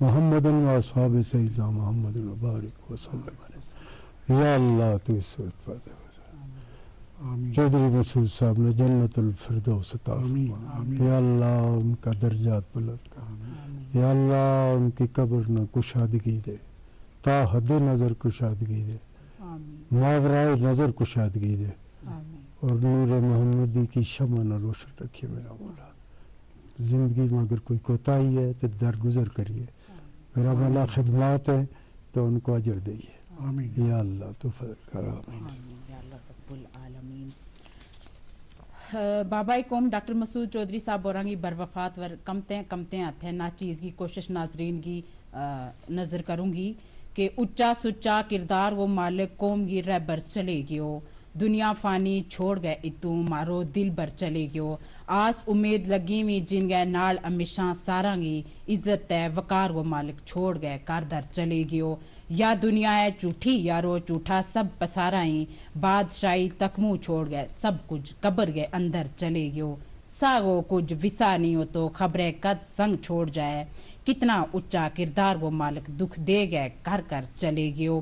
محمد و اصحاب سیدنا محمد و بارک وسلم علیہ. یا اللہ تو اس وقت پیدا ہو جائے. چودھری مسعود صاحب نے جنت الفردوس عطا فرما. یا اللہ ان کا درجات بلند کر. یا اللہ ان کی قبر میں کشادگی دے, تا حد نظر کشادگی دے, ماورائے نظر کشادگی دے, اور نور محمدی کی شمع نہ روشن رکھیے میرا مولا. زندگی میں اگر کوئی کوتاہی ہے تو درگزر کریے. میرا مولا خدمات ہے تو ان کو اجر دئیے. یا اللہ تو فضل کرا. یا اللہ رب العالمین. بابا قوم ڈاکٹر مسعود چودھری صاحب بورانگی بر وفات ور کمتے ہتھے نا چیز کی کوشش ناظرین کی نظر کروں گی کہ اچا سچا کردار وہ مالک قوم کی رہبر چلے گیو. دنیا فانی چھوڑ گئے اتوں مارو دل بر چلے گیو. آس امید لگی میں جن گئے نال امیشاں ساراں گی عزت ہے وقار وہ مالک چھوڑ گئے کاردر چلے گیو. یا دنیا ہے جھوٹھی یارو جھوٹا سب پسارا ہی بادشاہی تکمو چھوڑ گئے سب کچھ قبر گئے اندر چلے گیو. ساگو کچھ وسا نہیں ہو تو خبریں قد سنگ چھوڑ جائے. کتنا اچا کردار وہ مالک دکھ دے گئے کر کر چلے گیو.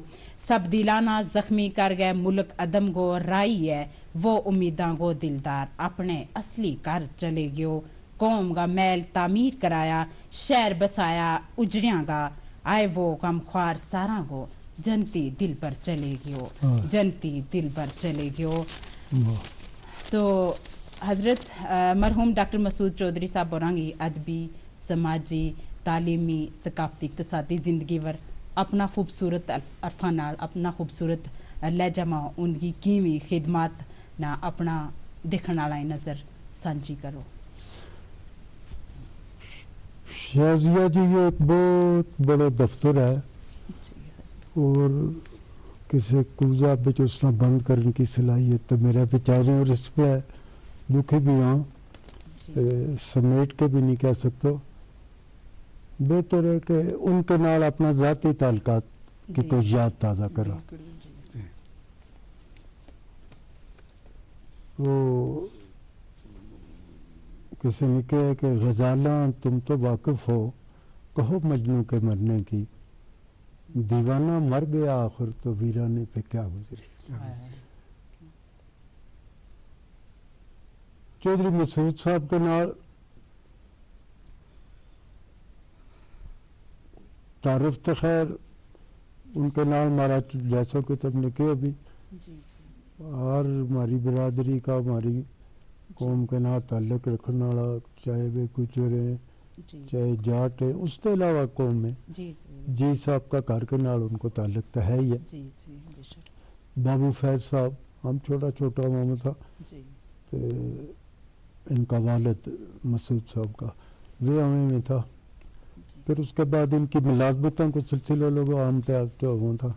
سب دلانا زخمی کر گئے ملک عدم گو رائی ہے وہ امیداں گو دلدار اپنے اصلی کر چلے گیو. قوم کا میل تعمیر کرایا شہر بسایا اجڑیاں گا آئے وہ غم خوار ساراں گو جنتی دل پر چلے گیو. جنتی دل پر چلے گیو. تو حضرت مرحوم ڈاکٹر مسعود چودھری صاحب بورانگی ادبی سماجی تعلیمی ثقافتی اقتصادی زندگی ور اپنا خوبصورت عرفاں نال اپنا خوبصورت لہجہ ماں ان کی کیویں خدمات نہ اپنا دیکھن والا نظر سانجی کرو. شازیہ جی یہ ایک بہت بڑا دفتر ہے اور کسی کوزا بچ اس نے بند کرنے کی صلاحیت تو میرے بیچارے اور اس پہ دکھی بھی ہوں سمیٹ کے بھی نہیں کہہ سکتا. بہتر ہے کہ ان کے نال اپنا ذاتی تعلقات کی کوئی یاد تازہ کرا. وہ کسی نے کہا کہ غزالاں تم تو واقف ہو کہو مجنوں کے مرنے کی دیوانہ مر گیا آخر تو ویرانے پہ کیا گزری. چودھری مسعود صاحب کے نال تعارف تو خیر ان کے نال ہمارا جیسا کہ تم نے کہا ابھی اور ہماری برادری کا ہماری قوم کے نال تعلق رکھنے والا چاہے وہ گجر ہیں چاہے جاٹ ہے اس کے علاوہ قوم میں جی صاحب کا گھر کے نال ان کو تعلق تو ہے ہی ہے. بابو فیض صاحب ہم چھوٹا چھوٹا ماما تھا ان کا والد مسعود صاحب کا وہ ہمیں میں تھا. پھر اس کے بعد ان کی ملازمتوں کو سلسلہ لوگوں عام طور ہوا تھا.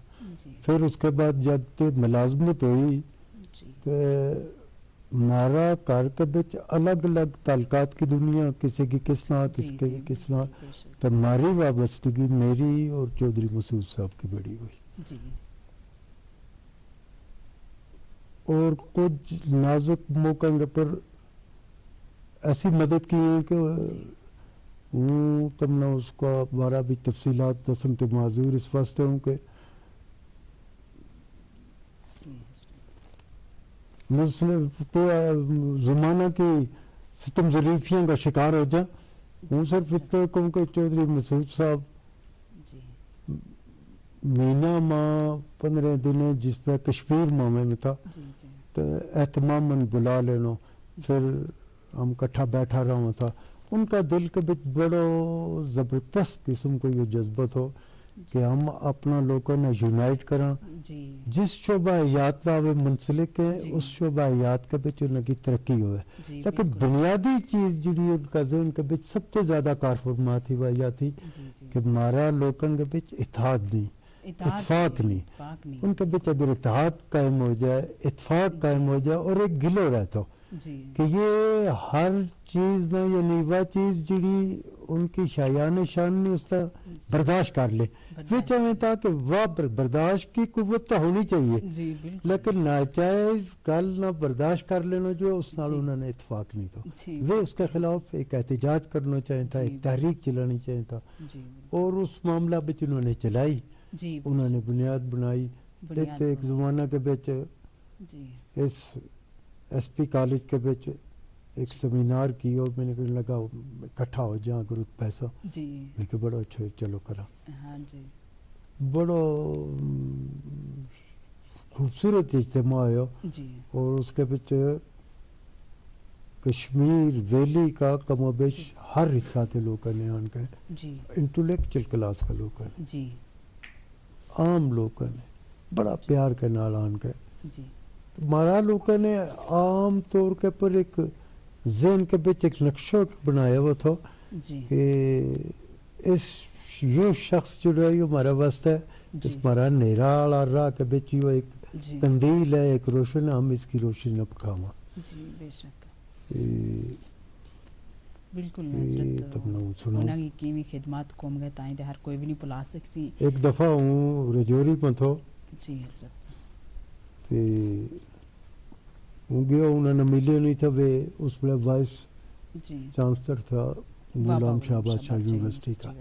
پھر اس کے بعد جب ملازمت ہوئی تو ہمارا گھر کے بچ الگ الگ تعلقات کی دنیا کسی کی کس طرح کسی کی کس طرح تو ہماری وابستگی میری اور چودھری مسعود صاحب کی بڑی ہوئی. اور کچھ نازک موقع پر ایسی مدد کی ہے کہ تم نے اس کو بارہ بھی تفصیلات دسم تے معذور اس واسطے ہوں کہ مسلم زمانہ کی ستم ظریفیوں کا شکار ہو جا. ہوں صرف اتنے کہوں کہ چودھری مسعود صاحب مہینہ ماہ 15 دن جس پہ کشمیر معاملے میں تھا تو اہتماماً بلا لینا پھر ہم کٹھا بیٹھا رہا تھا. ان کا دل کے بچ بڑا زبردست قسم کو یہ جذبت ہو کہ ہم اپنا لوگوں نے یونائٹ کریں جس شعبہ حیات کا وہ منسلک ہے اس شعبہ حیات کے بچ ان کی ترقی ہوئے. لیکن بنیادی چیز جڑی ان کا ذہن کے بچ سب سے زیادہ کار فرما تھی وہ یہ تھی کہ ہمارا لوگوں کے بچ اتحاد نہیں اتفاق نہیں. ان کے بچ اگر اتحاد قائم ہو جائے اتفاق قائم ہو جائے اور ایک گلو رہتا ہو جی کہ یہ ہر چیز نہ یہ نیوا چیز جڑی ان کی شایان شان نے اس کا برداشت کر لے یہ چاہیں تھا کہ وہ برداشت کی قوت تو ہونی چاہیے جی بالکل لیکن ناجائز گل نہ برداشت کر لینا جو اس نال انہوں نے اتفاق نہیں تو وہ اس کے خلاف ایک احتجاج کرنا چاہیے تھا ایک تحریک چلانی چاہیے تھا اور اس معاملہ بچ انہوں نے چلائی انہوں نے بنیاد بنائی ایک زمانہ کے بچ اس ایس پی کالج کے بچ ایک سیمینار کی اور میں نے کہنے لگا اکٹھا ہو جہاں گروپ پیسہ میں کہ بڑا اچھا چلو کرا بڑا خوبصورت اجتماع ہوا اور اس کے بچ کشمیر ویلی کا کم و بیش ہر حصہ کے لوگوں نے آن کے انٹلیکچل کلاس کا لوگوں نے عام لوگوں نے بڑا پیار کے نال آن کے ہمارا لوگوں نے عام طور کے پر ایک ذہن کے بچ ایک نقشہ بنایا ہوا تھا کہ اس یہ شخص جو ہے یہ ہمارا واسطہ ہے اس ہمارا نیرا والا راہ کے بچ یہ ایک قندیل ہے ایک روشن ہم اس کی روشنی نہ پکھاواں بے شک بالکل انہاں کی کیویں خدمات قوم گئے تائیں تے ہر کوئی بھی نہیں بھلا سکسی ایک دفعہ ہوں رجوری میں تھو جی حضرت تے ہوں گیا انہوں نے ملے نہیں تھا وہ اس میں وائس چانسلر تھا غلام شاہ بادشاہ یونیورسٹی کا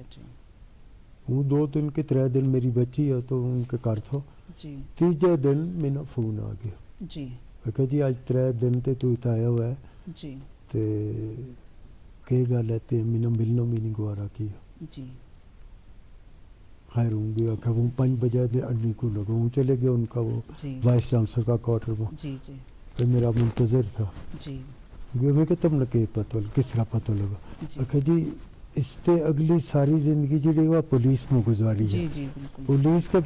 ہوں 2 دن کے 3 دن میری بچی ہے تو ان کے گھر تھا تیجے دن میرا فون آ گیا میں کہا جی آج 3 دن تے تو آیا ہوا ہے تے کہ گل ہے تے میرا ملنا بھی نہیں گوارا کیا خیر ہوں گیا کہ وہ 5 بجے دے انڈی کو لگا ہوں چلے گیا ان کا وہ وائس چانسلر کا کوارٹر میں پھر میرا منتظر تھا میں کہ تم نے کہ پتہ کس طرح پتہ لگا کہ جی اس تے اگلی ساری زندگی جڑی وہ پولیس میں گزاری ہے پولیس کے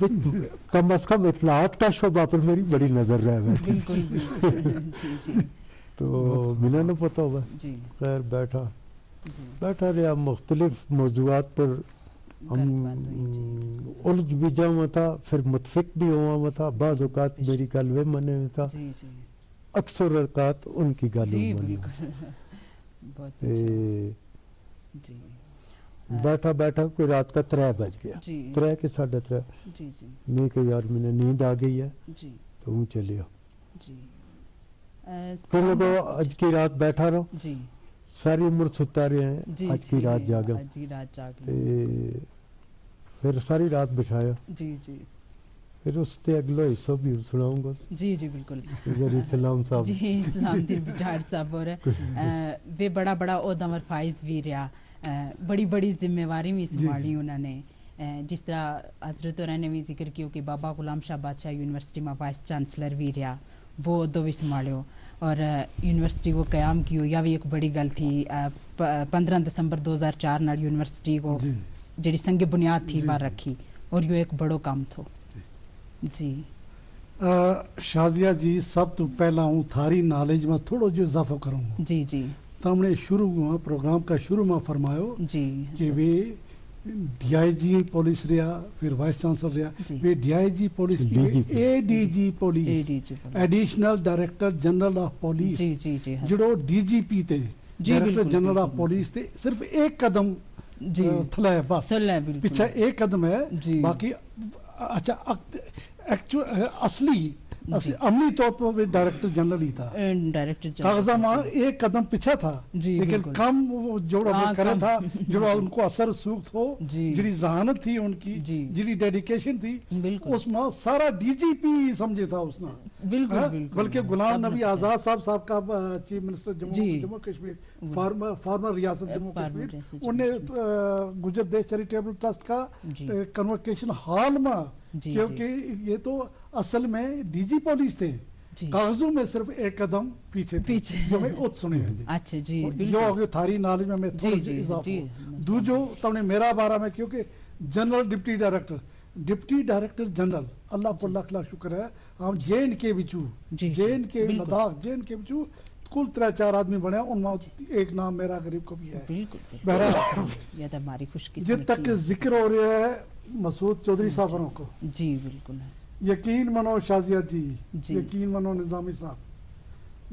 کم از کم اطلاعات کا شعبہ پر میری بڑی نظر رہے تو ملا نہ پتہ ہوگا خیر بیٹھا رہا مختلف موضوعات پر ہم الجھ بھی جاؤں تھا پھر متفق بھی ہوا تھا بعض اوقات میری گل وہ منے تھا اکثر اوقات ان کی گل بیٹھا کوئی رات کا 3 بج گیا 3 کے 3:30 میں کہ یار میں نے نیند آ گئی ہے تو ہوں چلے پھر لوگوں آج کی رات بیٹھا رہو ساری عمر ستا رہے ہیں آج کی رات جاگا پھر ساری رات بٹھایا پھر اس تے اگلا حصہ بھی سناؤں گا جی بالکل اسلام صاحب اسلام دین بجار صاحب اور وہ بڑا عہدہ فائز بھی رہا بڑی ذمہ بھی سنبھالی انہوں نے جس طرح حضرت اور نے بھی ذکر کیا کہ بابا غلام شاہ بادشاہ یونیورسٹی میں وائس چانسلر بھی رہا وہ عہدوں بھی سنبھالو اور یونیورسٹی کو قیام کی یا بھی ایک بڑی گل تھی 15 دسمبر 2004 نال یونیورسٹی کو جڑی سنگ بنیاد تھی وہاں رکھی اور یہ ایک بڑو کام تھو شازیہ جی سب تو پہلا ہوں تھاری نالج میں تھوڑا جو اضافہ کروں جی تو ہم نے شروع پروگرام کا شروع میں فرمایا کہ وہ ڈی آئی جی پولیس رہا پھر وائس چانسلر رہا وہ D I G police A D G police additional director general of police جڑو ڈی جی پی تھے ڈائریکٹر جنرل آف پولیس تھے صرف ایک قدم تھلا ہے بس پیچھے ایک قدم ہے باقی اچھا اصلی عملی طور پر ڈائریکٹر جنرل ہی تھا کاغذہ ماں ایک قدم پیچھے تھا لیکن کم جو کرا تھا جو ان کو اثر سوکھ ہو جی ذہانت تھی ان کی جی ڈیڈیکیشن تھی اس میں سارا ڈی جی پی سمجھے تھا اس نے بلکہ غلام نبی آزاد صاحب کا chief minister Jammu Kashmir former ریاست جموں کشمیر انہیں گجر دیش چیریٹیبل ٹرسٹ کا کنوکیشن ہال میں کیونکہ یہ تو اصل میں ڈی جی پولیس تھے کاغذوں میں صرف ایک قدم پیچھے جو میں ات سنے ہیں جو آگے تھاری نالج میں تھوڑا جی اضافہ دو جو تم نے میرا بارہ میں کیونکہ جنرل ڈپٹی ڈائریکٹر جنرل اللہ کو لاکھ شکر ہے ہم جے این کے بچو جے این کے لداخ جے این کے بچو کل 3-4 آدمی بنے ان میں ایک نام میرا غریب کو بھی ہے ہماری خوش جب تک ذکر ہو رہا ہے مسعود چودھری صاحبوں کو جی بالکل یقین منو شازیہ جی یقین منو نظامی صاحب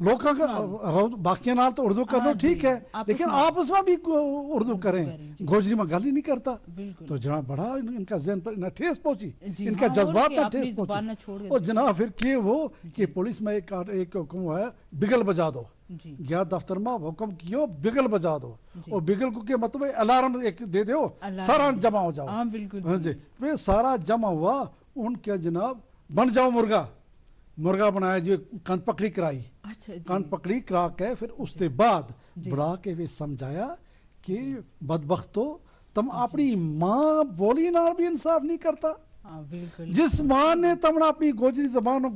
لوگوں کا باقی نال تو اردو کرنا ٹھیک ہے لیکن آپ اس میں بھی اردو کریں گوجری میں گل ہی نہیں کرتا تو جناب بڑا ان کا ذہن پر ٹھیس پہنچی ان کا جذبات پر ٹھیس پہنچی اور جناب پھر کہ وہ کہ پولیس میں ایک حکم ہے بگل بجا دو گیا دفتر میں حکم کیو بگل بجا دو اور بگل کو کہ مطلب الارم ایک دے دو سارا جمع ہو جاؤ ہاں جی پھر سارا جمع ہوا ان کے جناب بن جاؤ مرغا بنایا جو کن پکڑی کرائی کن پکڑی کرا کے پھر اس کے بعد بڑا کے وہ سمجھایا کہ بدبختو تم اپنی ماں بولی نال بھی انصاف نہیں کرتا جس ماں نے تمنا اپنی گوجری زبان اور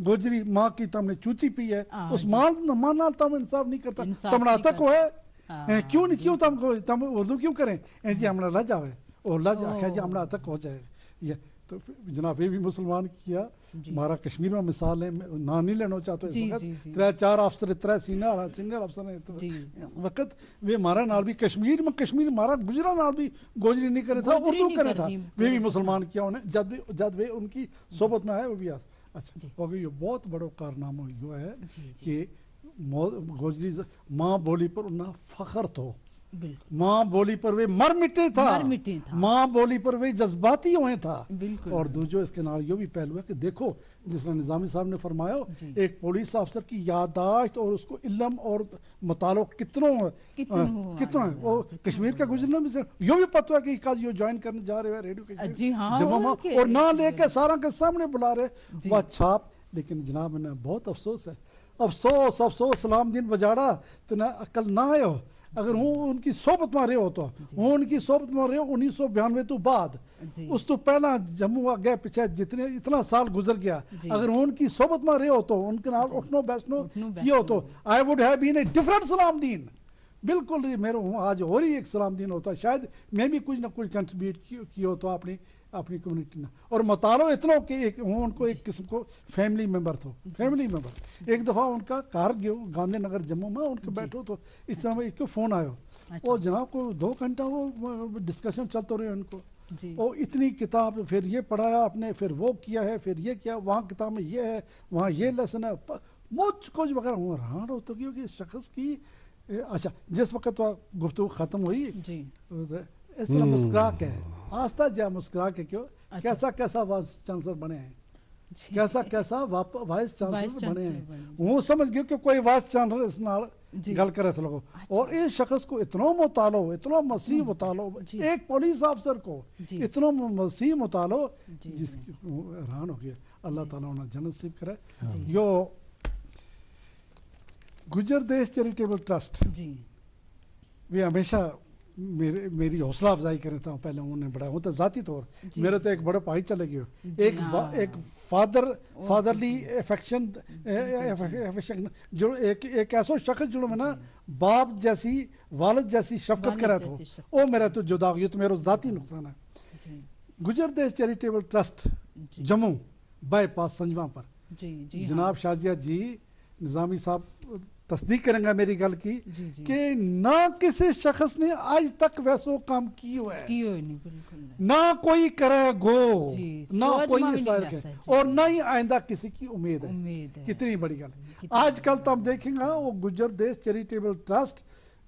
گوجری ماں کی تم نے چوچی پی ہے اس ماں نال تم انصاف نہیں کرتا تمنا تک ہے کیوں تم اردو کیوں کریں جی ہمارا لج آئے اور لج آخیا جی ہمارا تک ہو جائے تو جناب یہ بھی مسلمان کیا ہمارا کشمیر میں مثال ہے نام نہیں لینا چاہتا اس وقت 3-4 افسر 3 سینئر افسر ہیں وقت وہ ہمارا نال بھی کشمیر ہمارا گجرا نال بھی گوجری نہیں کرے تھا اردو کرے تھا وہ بھی مسلمان کیا انہیں جب وہ ان کی صحبت میں آئے وہ بھی اچھا ہو گئی یہ بہت بڑا کارنامہ یہ ہے کہ گوجری ماں بولی پر انہیں فخر تو ماں بولی پر وہ مر مٹے تھا ماں بولی پر وہ جذباتی ہوئے تھا اور دوجو اس کے نال یہ بھی پہلو ہے کہ دیکھو جس نے نظامی صاحب نے فرمایا ایک پولیس افسر کی یادداشت اور اس کو علم اور مطالعہ کتنا ہے وہ کشمیر کا گزرنا بھی یہ بھی پتہ ہے کہ کل یہ جوائن کرنے جا رہے ہیں ریڈیو کشمیر اور نہ لے کے سارا کے سامنے بلا رہے وہ چھاپ لیکن جناب انہیں بہت افسوس ہے افسوس سلام دین بجاڑا تو نہ عقل نہ آئے ہو اگر ہوں ان کی صحبت میں رہے ہو تو ہوں ان کی صحبت میں رہے ہو 1992 تو بعد اس تو پہلا جموں گئے پیچھے جتنے اتنا سال گزر گیا اگر ہوں ان کی صحبت میں رہے ہو تو ان کے نام اٹھنو بیٹھنو کیا ہو تو I would have been a different سلام دین بالکل میرے ہوں آج اور ہی ایک سلام دین ہوتا ہے شاید میں بھی کچھ نہ کچھ کنٹریبیوٹ کیا ہوتا اپنی کمیونٹی میں اور مطالعہ اتنا کہ ان کو ایک قسم کو فیملی ممبر ایک دفعہ ان کا کار گاندھی نگر جموں میں ان کے بیٹھو تو اس طرح ایک فون آیا اور جناب کو 2 گھنٹہ وہ ڈسکشن چلتے رہے ان کو اور اتنی کتاب پھر یہ پڑھایا آپ نے پھر وہ کیا ہے پھر یہ کیا وہاں کتاب میں یہ ہے وہاں یہ لیسن ہے مجھ کچھ وغیرہ ہوں حیران ہوتا کہ شخص کی اچھا جس وقت گفتگو ختم ہوئی اس طرح مسکرا کے آستہ جا مسکرا کے کیوں کیسا وائس چانسلر بنے ہیں کیسا وائس چانسلر بنے ہیں وہ سمجھ گیا کہ کوئی وائس چانسلر اس نال گل کرے تھے لوگوں اور اس شخص کو اتنا مطالعہ اتنا مسیح مطالعہ ایک پولیس افسر کو اتنا مسیح مطالعہ جس کی حیران ہو گیا اللہ تعالیٰ انہیں جنت نصیب کرے you Gujjar Desh charitable trust وہ ہمیشہ میری حوصلہ افزائی کرے تھا پہلے انہوں نے بڑا ہوتا ذاتی طور میرے تو ایک بڑا بھائی چلے گیا ایک فادرلی افیکشن جو ایک ایسا شخص جو میں نا باپ جیسی والد جیسی شفقت کرا تھا وہ میرا تو جدا یہ تو میرا ذاتی نقصان ہے گجر Desh charitable trust Jammu by پاس سنجواں پر جناب شازیہ جی نظامی صاحب تصدیق کریں گا میری گل کی کہ نہ کسی شخص نے آج تک ویسو کام کیوں ہے نہ کوئی کرے گو نہ کوئی اور نہ ہی آئندہ کسی کی امید ہے کتنی بڑی گل آج کل تو ہم دیکھیں گا وہ گجر دیش چیریٹیبل ٹرسٹ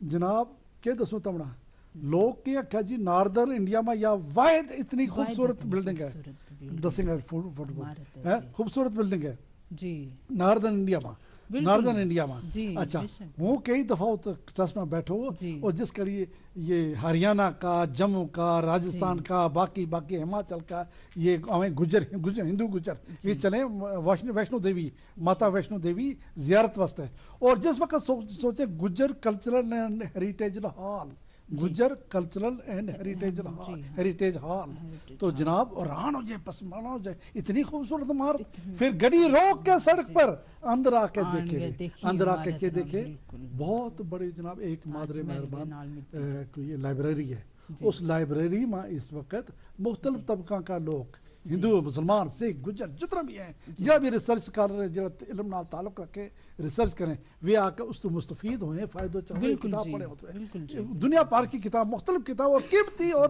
جناب کے دسوں تمنا لوگ کیا کیا جی ناردرن انڈیا میں یا واحد اتنی خوبصورت بلڈنگ ہے دسیں گے خوبصورت بلڈنگ ہے ناردرن انڈیا میں اچھا وہ کئی دفعہ ٹرسٹ میں بیٹھو اور جس کڑی یہ ہریانہ کا جموں کا راجستھان کا باقی ہماچل کا یہ گجر ہندو گجر یہ چلیں ویشنو دیوی ماتا ویشنو دیوی زیارت واسطے اور جس وقت سوچے Gujjar cultural and heritage hall Gujjar cultural and heritage hall تو جناب حیران ہو جائے پسمانہ ہو جائے اتنی خوبصورت عمارت پھر گاڑی روک کے سڑک پر اندر آ کے دیکھے بہت بڑی جناب ایک مادر مہربان لائبریری ہے اس لائبریری میں اس وقت مختلف طبقہ کا لوگ ہندو مسلمان سکھ گجر جتنا بھی ہیں جہاں بھی ریسرچ اسکالر جو علم نال تعلق رکھے ریسرچ کریں وہ آ کے اس تو مستفید ہوئے فائدہ چاہے کتاب پڑھے ہوتے ہیں دنیا پار کی کتاب مختلف کتاب اور قیمتی اور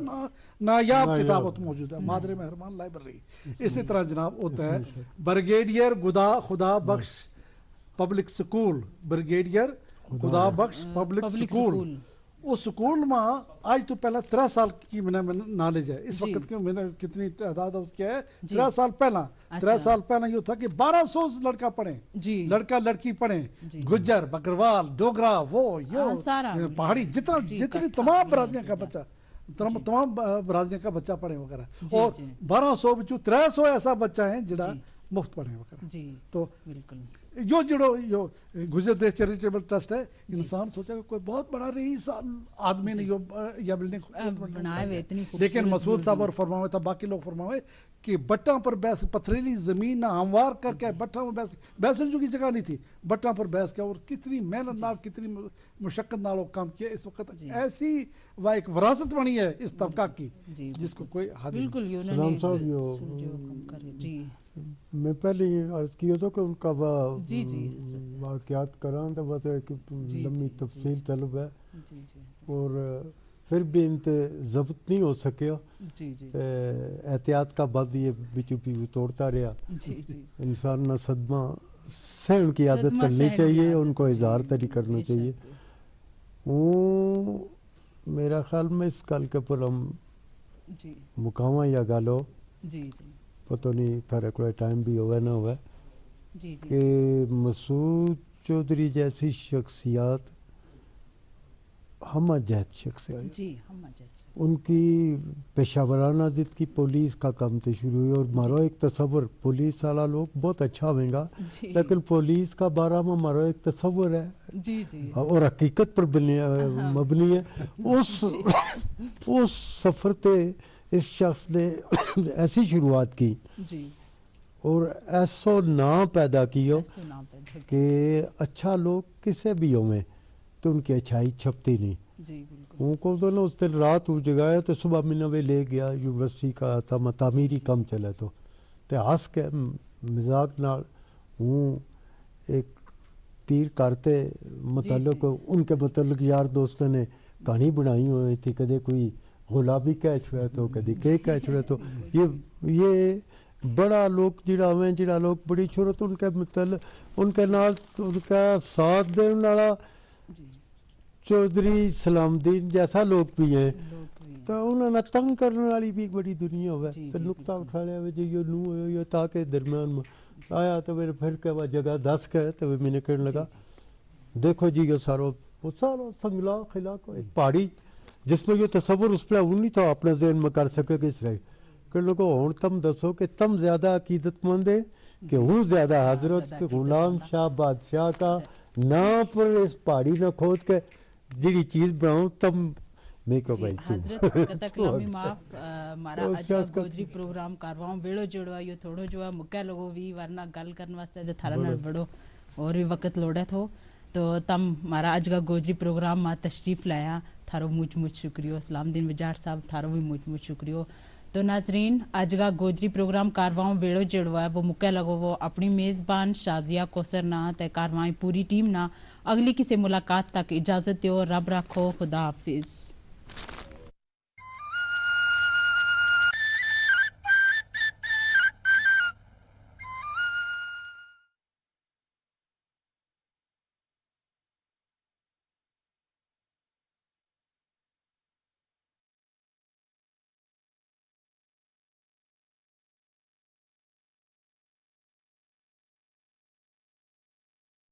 نایاب کتاب موجود ہے مادر مہربان لائبریری اسی طرح جناب ہوتا ہے بریگیڈیئر خدا بخش پبلک سکول بریگیڈیئر خدا بخش پبلک سکول اس سکول میں آج تو پہلا 3 سال کی میں نالج ہے اس وقت کی میں نے کتنی تعداد کیا ہے 3 سال پہلا 3 سال پہلا یہ تھا کہ 1200 لڑکا پڑھیں لڑکا لڑکی پڑھیں گجر بکروال ڈوگرا وہ پہاڑی جتنی تمام برادریوں کا بچہ تمام برادریوں کا بچہ پڑھیں وغیرہ اور 1200 بچوں 300 ایسا بچہ ہیں جڑا مفت پڑھیں وغیرہ تو جو جڑو گجر دیش چیریٹیبل ٹرسٹ ہے انسان سوچا کہ کوئی بہت بڑا رئیس آدمی نے یہ بلڈنگ بنائے لیکن مسعود صاحب اور فرماوے تھا باقی لوگ فرماوے کہ بٹاں پر بیس پتھریلی زمین نہ ہموار کر کے بٹاں میں بیسن جو کی جگہ نہیں تھی بٹاں پر بیس کیا اور کتنی محنت نال کتنی مشقت نال وہ کام کیا اس وقت ایسی وہ ایک وراثت بنی ہے اس طبقہ کی جس کو کوئی حد بالکل سلام صاحب میں پہلے عرض کیا تھا کہ ان کا واقعات کران تو بات ہے کہ لمبی تفصیل طلب ہے اور پھر بھی انت ضبط نہیں ہو سکیا احتیاط کا بعد یہ بچو پیو توڑتا رہا انسان نہ صدمہ سہن کی عادت کرنی چاہیے ان کو اظہار تری کرنا چاہیے میرا خیال میں اس کال کے پر ہم مقامہ یا گالو پتہ نہیں تھارے کوئی ٹائم بھی ہوئے نہ ہوئے کہ مسعود چودھری جیسی شخصیات ہمہ جہت شخصیات ان کی پیشہ ورانہ ضد کی پولیس کا کام تو شروع ہوئی اور مارو ایک تصور پولیس والا لوگ بہت اچھا ہوئیں گا لیکن پولیس کا بارہ میں مارو ایک تصور ہے اور حقیقت پر مبنی ہے اس سفر تے اس شخص نے ایسی شروعات کی اور ایسا نام پیدا کیا کہ اچھا لوگ کسے بھی ہوئے تو ان کی اچھائی چھپتی نہیں ان کو تو نا اس دن رات وہ جگایا تو صبح میں لے گیا یونیورسٹی کا تعمیری کم چلے تو ہنس کے مزاق نال ہوں ایک پیر کرتے متعلق ان کے متعلق یار دوستوں نے کہانی بنائی ہوئی تھی کدے کوئی گلابی کہہ چھوئے تو کدی کے کہہ چھوئے تو یہ بڑا لوگ جڑا ہوئے جڑا لوگ بڑی شہرت ان کے متعلق ان کے نال ان کا ساتھ دینے والا چودھری سلام الدین جیسا لوگ بھی ہیں تو انہوں نے تنگ کرنے والی بھی بڑی دنیا ہوئے تو نقطہ اٹھا لیا جو یہ نو ہے یہ تاکہ درمیان میں آیا تو میرے پھر کے وہ جگہ دس کے تو میں نے کہنے لگا دیکھو جی یہ سارا سنگلا خلا کو ایک پہاڑی جس میں یہ تصور اس پہ نہیں تھا اپنے ذہن میں کر سکے کہ اس رہے کہ لوگوں ہوں تم دسو کہ تم زیادہ عقیدت مند ہیں کہ ہوں زیادہ حضرت کے غلام شاہ بادشاہ کا نام پر اس پہاڑی نہ کھود کے جڑی چیز بناؤں تم میں کو بھائی حضرت کلمی معاف ہمارا اجا گوجری پروگرام کرواؤں بیڑو جوڑوا یہ تھوڑو جو ہے مکہ لوگوں بھی ورنہ گل کرنے واسطے جو تھارا نال بڑو اور بھی وقت لوڑے تھو تو تم ہمارا اج کا گوجری پروگرام میں تشریف لایا تھارو مجھ شکریہ سلام الدین وجار صاحب تھارو بھی مجھ شکریہ تو ناظرین اج کا گوجری پروگرام کارواؤں بیڑو جڑوا ہے وہ مکہ لگو وہ اپنی میزبان شازیہ کوثر نہ تے کاروائیں پوری ٹیم نہ اگلی کسی ملاقات تک اجازت دیو رب رکھو خدا حافظ.